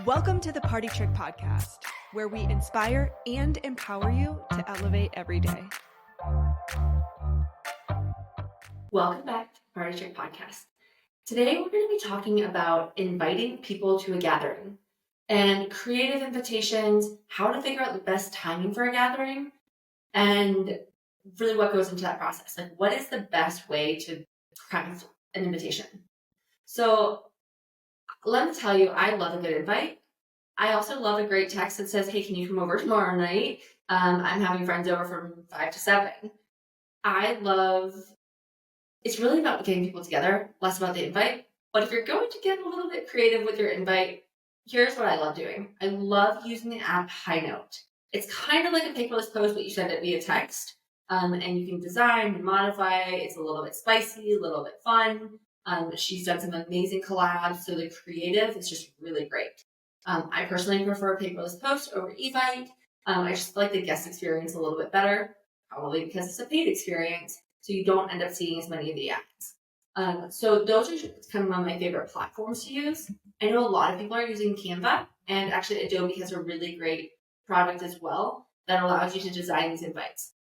Welcome to the Party Trick Podcast, where we inspire and empower you to elevate every day. Welcome back to the Party Trick Podcast. Today we're going to be talking about inviting people to a gathering and creative invitations, how to figure out the best timing for a gathering, and really what goes into that process. Like, what is the best way to craft an invitation? So let me tell you, I love a good invite. I also love a great text that says, hey, can you come over tomorrow night? I'm having friends over from 5 to 7. It's really about getting people together, less about the invite. But if you're going to get a little bit creative with your invite, here's what I love doing. I love using the app High Note. It's kind of like a paperless post, but you send it via text. And you can design and modify. It's a little bit spicy, a little bit fun. She's done some amazing collabs, so the creative is just really great. I personally prefer a paperless post over Evite. I just like the guest experience a little bit better, probably because it's a paid experience, so you don't end up seeing as many of the ads. So those are kind of one of my favorite platforms to use. I know a lot of people are using Canva, and actually Adobe has a really great product as well that allows you to design these invites.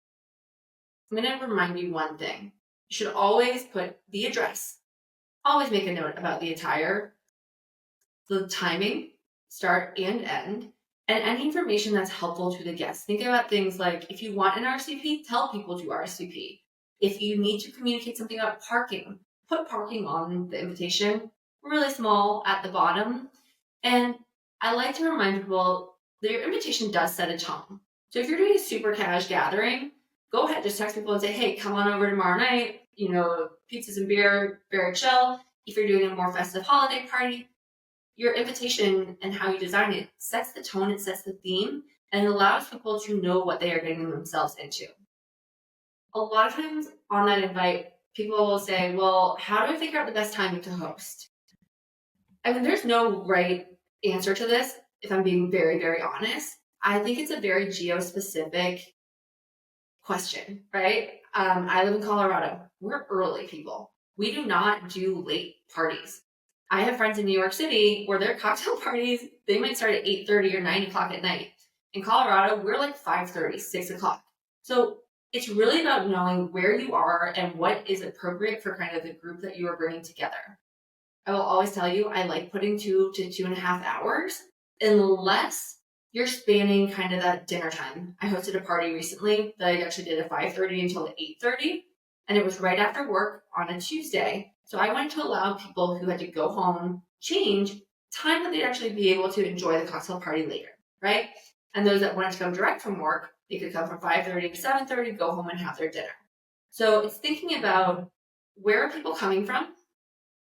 I'm going to remind you one thing. You should always put the address. Always make a note about the attire, the timing, start and end, and any information that's helpful to the guests. Think about things like, if you want an RSVP, tell people to RSVP. If you need to communicate something about parking, put parking on the invitation, really small at the bottom. And I like to remind people that your invitation does set a tone. So if you're doing a super cash gathering, go ahead, just text people and say, hey, come on over tomorrow night, pizzas and beer, very chill. If you're doing a more festive holiday party, your invitation and how you design it sets the tone, it sets the theme, and allows people to know what they are getting themselves into. A lot of times on that invite, people will say, well, how do I figure out the best timing to host? I mean, there's no right answer to this, if I'm being very, very honest. I think it's a very geo-specific question, right? I live in Colorado. We're early people. We do not do late parties. I have friends in New York City where their cocktail parties, they might start at 8:30 or 9 o'clock at night. In Colorado, we're like 5:30, 6 o'clock. So it's really about knowing where you are and what is appropriate for kind of the group that you are bringing together. I will always tell you, I like putting 2 to 2.5 hours, unless you're spanning kind of that dinner time. I hosted a party recently that I actually did at 5:30 until 8:30, and it was right after work on a Tuesday. So I wanted to allow people who had to go home, change, time that they'd actually be able to enjoy the cocktail party later, right? And those that wanted to come direct from work, they could come from 5:30 to 7:30, go home and have their dinner. So it's thinking about, where are people coming from?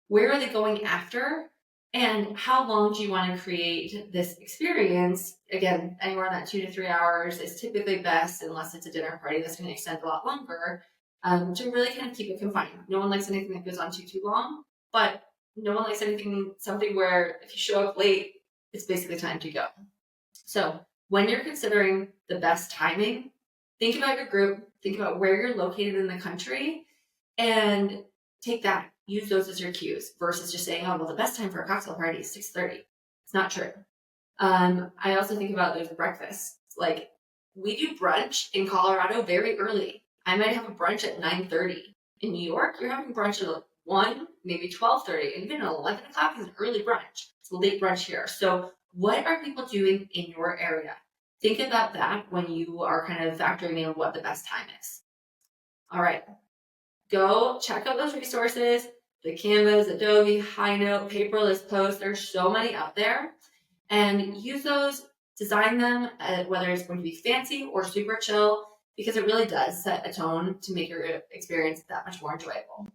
Where are they going after? And how long do you want to create this experience? Again, anywhere in that 2 to 3 hours is typically best, unless it's a dinner party that's going to extend a lot longer, to really kind of keep it confined. No one likes anything that goes on too long, but no one likes something where if you show up late, it's basically time to go. So when you're considering the best timing, think about your group, think about where you're located in the country, and take that. Use those as your cues versus just saying, oh, well, the best time for a cocktail party is 6:30. It's not true. I also think about those breakfasts. Like, we do brunch in Colorado very early. I might have a brunch at 9:30. In New York, you're having brunch at 1, maybe 12:30, and even 11 o'clock is an early brunch. It's a late brunch here. So what are people doing in your area? Think about that when you are kind of factoring in what the best time is. All right. Go check out those resources, the Canvas, Adobe, High Note, paperless posts. There's so many out there. And use those, design them, whether it's going to be fancy or super chill, because it really does set a tone to make your experience that much more enjoyable.